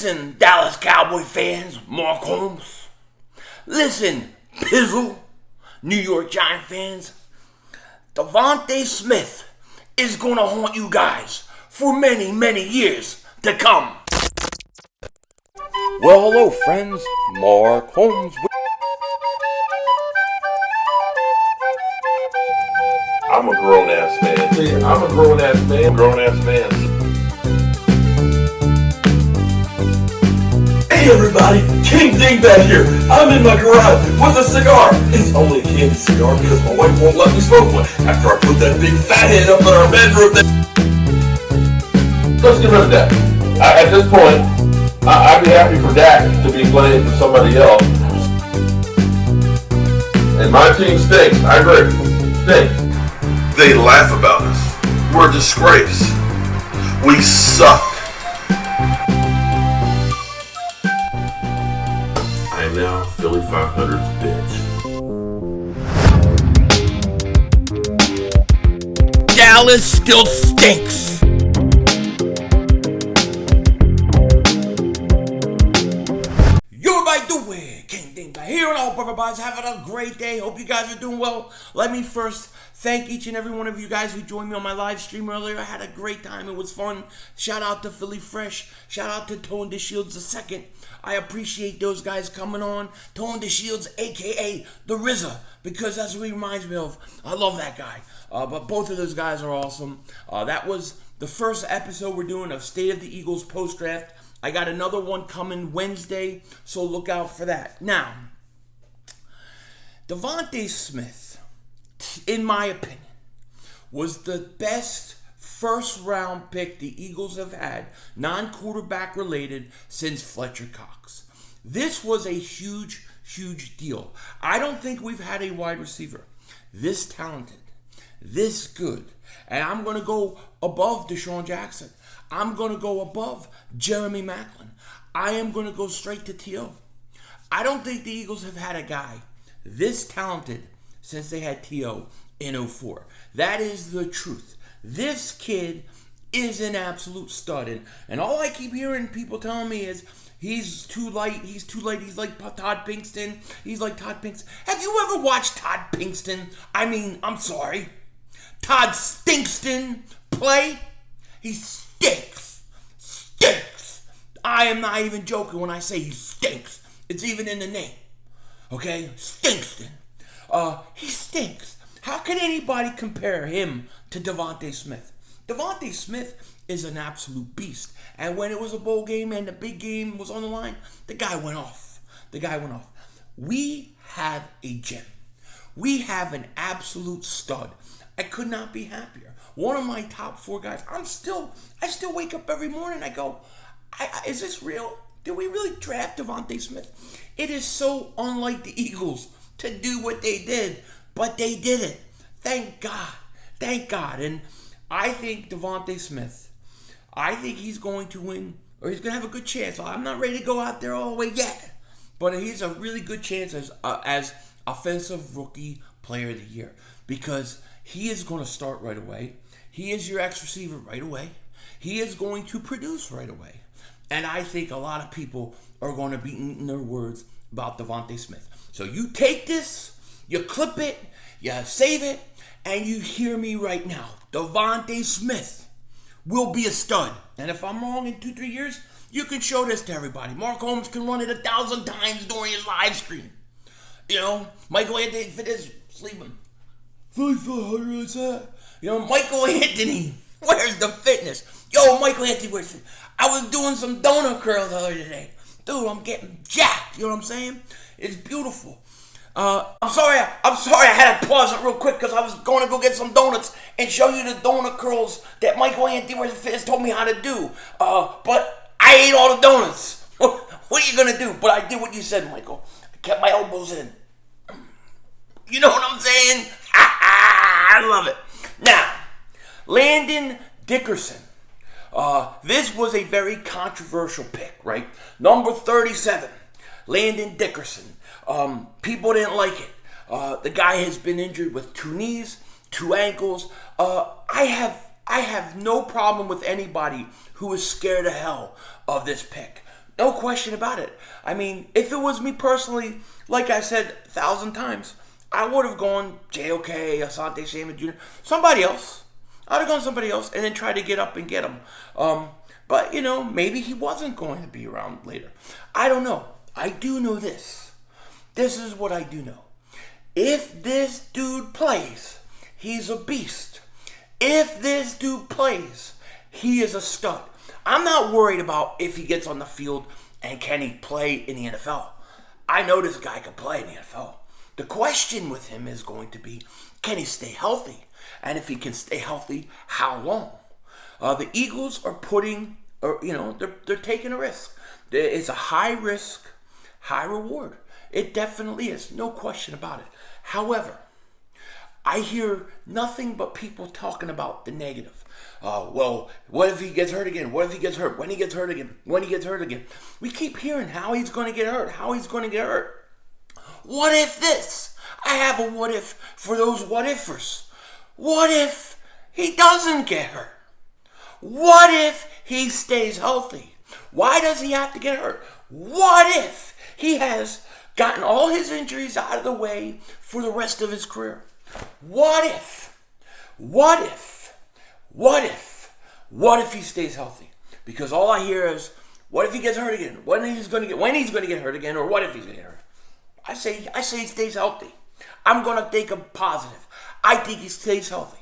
Listen, Dallas Cowboy fans, Mark Holmes. Listen, Pizzle, New York Giant fans. Devonta Smith is going to haunt you guys for many, many years to come. Well, hello, friends. Mark Holmes. I'm a grown-ass man. See, I'm a grown-ass man. Grown-ass man. Hey everybody, King Dingbat here. I'm in my garage with a cigar. It's only a candy cigar because my wife won't let me smoke one after I put that big fat head up in our bedroom. Let's get rid of Dak. At this point, I'd be happy for Dak to be playing for somebody else. And my team stinks. I agree. Stinks. They laugh about us. We're a disgrace. We suck. I am now Philly 500's bitch. Dallas still stinks. Yo, everybody doing? King Dingbat here, and I hope everybody's having a great day. Hope you guys are doing well. Let me first thank each and every one of you guys who joined me on my live stream earlier. I had a great time. It was fun. Shout out to Philly Fresh. Shout out to Tone DeShields II. I appreciate those guys coming on. Tone DeShields, a.k.a. The RZA, because that's what he reminds me of. I love that guy. But both of those guys are awesome. That was the first episode we're doing of State of the Eagles post-draft. I got another one coming Wednesday, so look out for that. Now, Devonta Smith, in my opinion, was the best first-round pick the Eagles have had, non-quarterback related, since Fletcher Cox. This was a huge, huge deal. I don't think we've had a wide receiver this talented, this good, and I'm going to go above Deshaun Jackson. I'm going to go above Jeremy Maclin. I am going to go straight to T.O. I don't think the Eagles have had a guy this talented since they had T.O. in 2004. That is the truth. This kid is an absolute stud. And all I keep hearing people telling me is he's too light, he's like Todd Pinkston. He's like Todd Pinkston. Have you ever watched Todd Pinkston? I mean, I'm sorry. Todd Stinkston play? He stinks. Stinks. I am not even joking when I say he stinks. It's even in the name. Okay? Stinkston. He stinks. How can anybody compare him to Devonta Smith? Devonta Smith is an absolute beast. And when it was a bowl game and the big game was on the line, the guy went off. We have a gem. We have an absolute stud. I could not be happier. One of my top 4 guys. I still wake up every morning. I go, is this real? Did we really draft Devonta Smith? It is so unlike the Eagles to do what they did, but they did it. Thank God. Thank God. And I think Devonta Smith, I think he's going to win, or he's going to have a good chance. I'm not ready to go out there all the way yet, but he's a really good chance as Offensive Rookie Player of the Year, because he is going to start right away. He is your ex-receiver right away. He is going to produce right away. And I think a lot of people are going to be eating their words about Devonta Smith. So you take this, you clip it, you save it, and you hear me right now. Devonta Smith will be a stud. And if I'm wrong in 2-3 years, you can show this to everybody. Mark Holmes can run it 1,000 times during his live stream. You know, Michael Anthony for this sleeping. Philly 500, what's that? You know, Michael Anthony, where's the fitness? Yo, Michael Anthony, where's it? I was doing some donut curls the other day. Dude, I'm getting jacked. You know what I'm saying? It's beautiful. I'm sorry I had to pause it real quick because I was going to go get some donuts and show you the donut curls that Michael Anthony Where's the Fitness told me how to do. But I ate all the donuts. What are you going to do? But I did what you said, Michael. I kept my elbows in. You know what I'm saying? I love it. Now, Landon Dickerson. This was a very controversial pick, right? Number 37, Landon Dickerson. People didn't like it. The guy has been injured with 2 knees, 2 ankles. I have no problem with anybody who is scared to hell of this pick. No question about it. I mean, if it was me personally, like I said 1,000 times, I would have gone JOK, Asante Samuel Jr., somebody else. I'd have gone somebody else and then tried to get up and get him. But, maybe he wasn't going to be around later. I don't know. I do know this. This is what I do know. If this dude plays, he's a beast. If this dude plays, he is a stud. I'm not worried about if he gets on the field and can he play in the NFL. I know this guy can play in the NFL. The question with him is going to be, can he stay healthy? And if he can stay healthy, how long? The Eagles are they're taking a risk. It's a high risk, high reward. It definitely is, no question about it. However, I hear nothing but people talking about the negative. Well, what if he gets hurt again? What if he gets hurt? When he gets hurt again? When he gets hurt again? We keep hearing how he's going to get hurt, how he's going to get hurt. What if this? I have a what if for those what ifers. What if he doesn't get hurt? What if he stays healthy? Why does he have to get hurt? What if he has gotten all his injuries out of the way for the rest of his career? What if? What if? What if? What if he stays healthy? Because all I hear is, what if he gets hurt again? When he's going to get hurt again, or what if he's going to get hurt? I say he stays healthy. I'm going to take him positive. I think he stays healthy.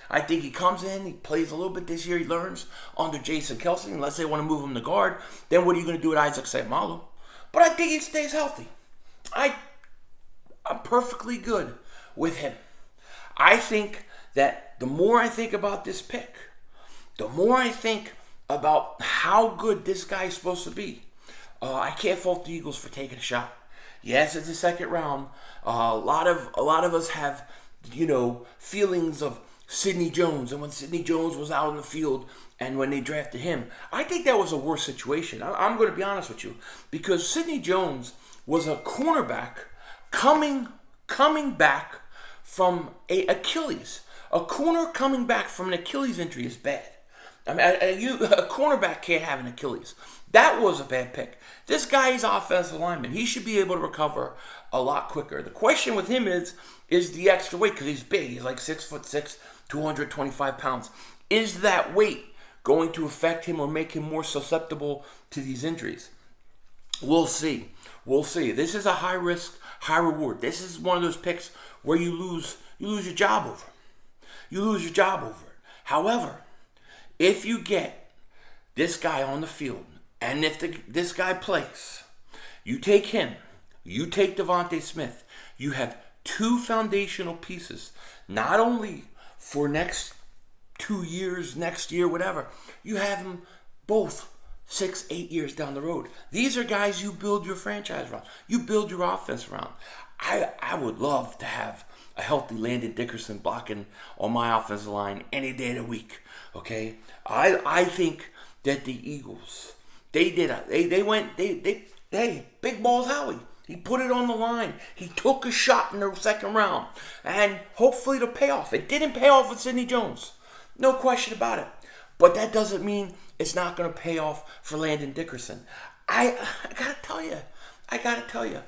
I think he comes in, he plays a little bit this year, he learns under Jason Kelsey, unless they want to move him to guard. Then what are you going to do with Isaac Seumalo? But I think he stays healthy. I'm perfectly good with him. I think that the more I think about this pick, the more I think about how good this guy is supposed to be. I can't fault the Eagles for taking a shot. Yes, it's the second round. A lot of us have, feelings of Sidney Jones, and when Sidney Jones was out in the field and when they drafted him, I think that was a worse situation. I'm going to be honest with you, because Sidney Jones was a cornerback coming back from an Achilles. A corner coming back from an Achilles injury is bad. I mean, a cornerback can't have an Achilles. That was a bad pick. This guy is offensive lineman. He should be able to recover a lot quicker. The question with him is the extra weight, because he's big. He's like 6'6", 225 pounds. Is that weight going to affect him or make him more susceptible to these injuries? We'll see. This is a high risk, high reward. This is one of those picks where you lose your job over. You lose your job over it. However, if you get this guy on the field, and if this guy plays, you take him, you take Devonta Smith, you have two foundational pieces, not only for next 2 years, next year, whatever. You have them both 6-8 years down the road. These are guys you build your franchise around. You build your offense around. I would love to have a healthy Landon Dickerson blocking on my offensive line any day of the week. Okay? I think that the Eagles, they went, big balls Howie. He put it on the line. He took a shot in the second round. And hopefully it'll pay off. It didn't pay off with Sidney Jones. No question about it. But that doesn't mean it's not going to pay off for Landon Dickerson. I got to tell you.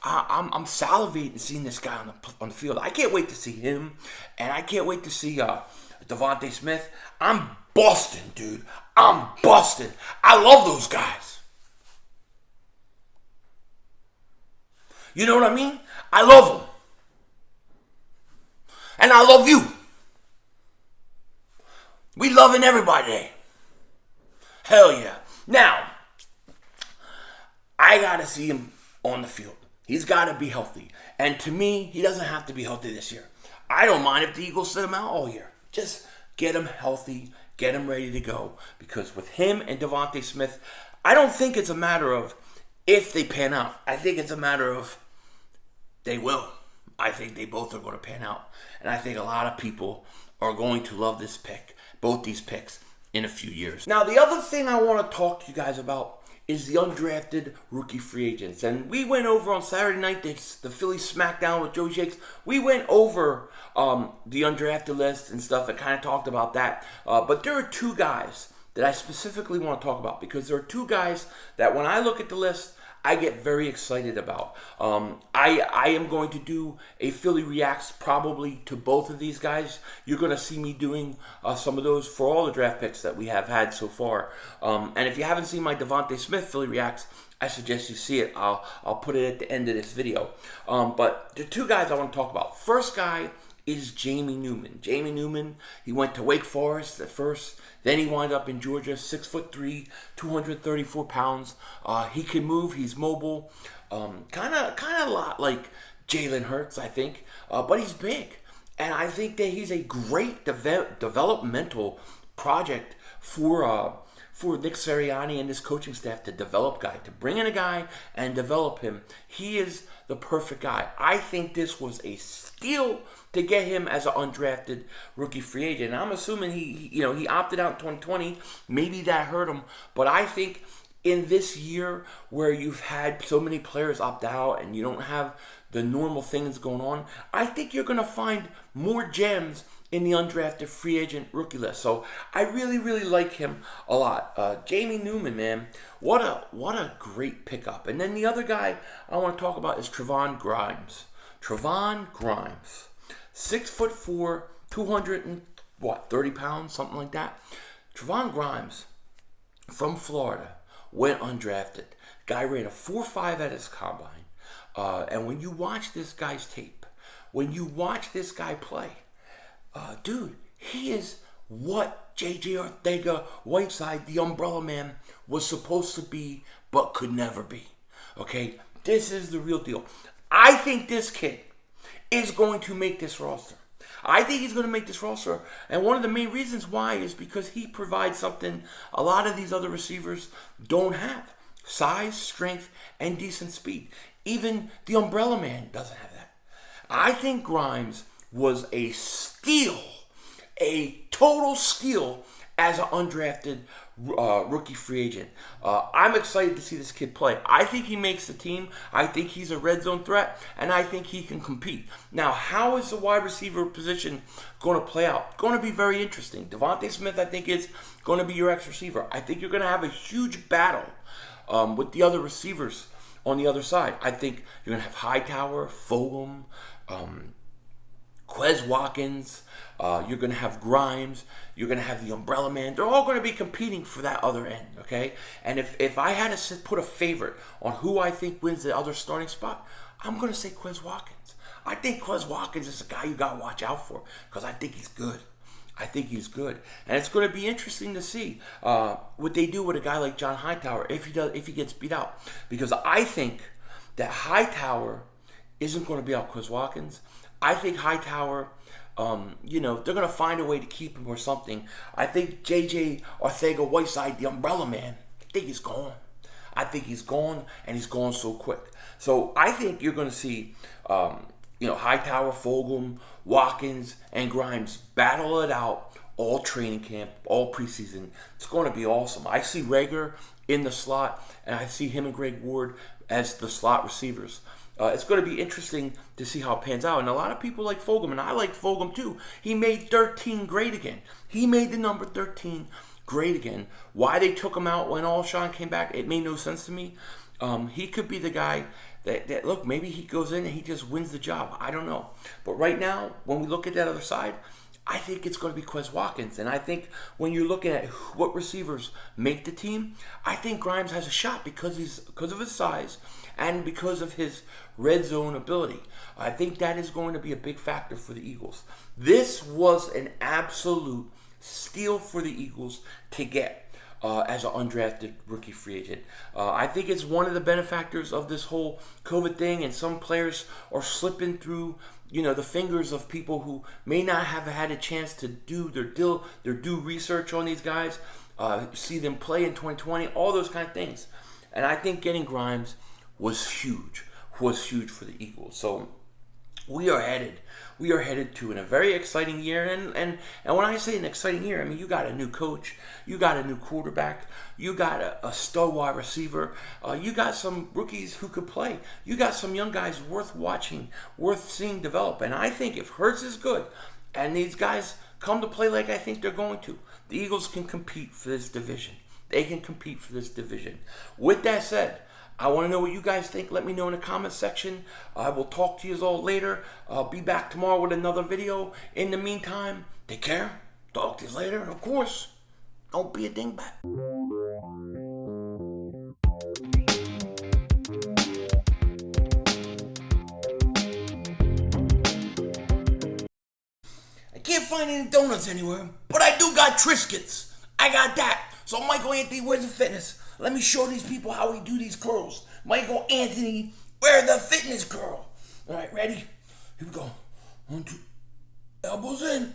I'm salivating seeing this guy on the field. I can't wait to see him. And I can't wait to see Devonta Smith. I'm busting, dude. I'm busting. I love those guys. You know what I mean? I love them. And I love you. We loving everybody today. Hell yeah. Now, I got to see him on the field. He's got to be healthy. And to me, he doesn't have to be healthy this year. I don't mind if the Eagles sit him out all year. Just get him healthy, get him ready to go. Because with him and Devonta Smith, I don't think it's a matter of if they pan out. I think it's a matter of they will. I think they both are going to pan out. And I think a lot of people are going to love this pick, both these picks, in a few years. Now, the other thing I want to talk to you guys about is the undrafted rookie free agents. And we went over on Saturday night, the Philly Smackdown with Joey Shakes. We went over the undrafted list and stuff and kind of talked about that. But there are two guys that I specifically want to talk about, because there are two guys that when I look at the list, I get very excited about. I am going to do a Philly Reacts probably to both of these guys. You're going to see me doing some of those for all the draft picks that we have had so far. And if you haven't seen my Devonta Smith Philly Reacts, I suggest you see it. I'll put it at the end of this video. But the two guys I want to talk about. First guy is Jamie Newman. Jamie Newman, he went to Wake Forest at first. Then he wound up in Georgia, 6'3", 234 pounds. He can move. He's mobile. Kind of a lot like Jalen Hurts, I think. But he's big. And I think that he's a great developmental project for Nick Sirianni and his coaching staff to develop guy, to bring in a guy and develop him. He is the perfect guy. I think this was a steal to get him as an undrafted rookie free agent. And I'm assuming he opted out in 2020. Maybe that hurt him, but I think in this year where you've had so many players opt out and you don't have the normal things going on, I think you're going to find more gems in the undrafted free agent rookie list. So I really, really like him a lot. Jamie Newman, man, what a great pickup. And then the other guy I want to talk about is Trevon Grimes. Trevon Grimes, 6'4", 230 pounds, something like that. Trevon Grimes from Florida went undrafted. Guy ran a 4.5 at his combine. And when you watch this guy's tape, when you watch this guy play, dude, he is what J.J. Arcega-Whiteside, the umbrella man, was supposed to be, but could never be. Okay? This is the real deal. I think this kid is going to make this roster. I think he's going to make this roster. And one of the main reasons why is because he provides something a lot of these other receivers don't have. Size, strength, and decent speed. Even the umbrella man doesn't have that. I think Grimes was a steal, a total steal as an undrafted rookie free agent. I'm excited to see this kid play. I think he makes the team. I think he's a red zone threat, and I think he can compete. Now, how is the wide receiver position going to play out? Going to be very interesting. Devonta Smith, I think, is going to be your X receiver. I think you're going to have a huge battle with the other receivers on the other side. I think you're going to have Hightower, Fulgham, Quez Watkins, you're going to have Grimes, you're going to have the umbrella man. They're all going to be competing for that other end, okay? And if I had to put a favorite on who I think wins the other starting spot, I'm going to say Quez Watkins. I think Quez Watkins is a guy you got to watch out for because I think he's good. I think he's good. And it's going to be interesting to see what they do with a guy like John Hightower if he gets beat out. Because I think that Hightower isn't going to be out Quez Watkins. I think Hightower, they're going to find a way to keep him or something. I think J.J. Arcega-Whiteside, the umbrella man, I think he's gone. I think he's gone, and he's gone so quick. So I think you're going to see, Hightower, Fulgham, Watkins, and Grimes battle it out all training camp, all preseason. It's going to be awesome. I see Rager in the slot, and I see him and Greg Ward as the slot receivers. It's going to be interesting to see how it pans out. And a lot of people like Fulgham, and I like Fulgham too. He made 13 great again. He made the number 13 great again. Why they took him out when Alshon came back, it made no sense to me. He could be the guy that look, maybe he goes in and he just wins the job. I don't know. But right now, when we look at that other side, I think it's going to be Quez Watkins. And I think when you're looking at what receivers make the team, I think Grimes has a shot because of his size and because of his red zone ability. I think that is going to be a big factor for the Eagles. This was an absolute steal for the Eagles to get as an undrafted rookie free agent. I think it's one of the benefactors of this whole COVID thing, and some players are slipping through the fingers of people who may not have had a chance to do their due research on these guys, see them play in 2020, all those kind of things. And I think getting Grimes was huge for the Eagles. So we are headed to a very exciting year. And when I say an exciting year, I mean you got a new coach, you got a new quarterback, you got a star wide receiver, you got some rookies who could play, you got some young guys worth watching, worth seeing develop. And I think if Hurts is good and these guys come to play like I think they're going to, the Eagles can compete for this division. They can compete for this division. With that said, I want to know what you guys think. Let me know in the comment section. I will talk to you all later. I'll be back tomorrow with another video. In the meantime, take care. Talk to you later. And of course, don't be a dingbat. I can't find any donuts anywhere, but I do got Triscuits. I got that. So Michael Anthony, where's the fitness? Let me show these people how we do these curls. Michael Anthony, where's the fitness curl? All right, ready? Here we go. 1, 2, elbows in.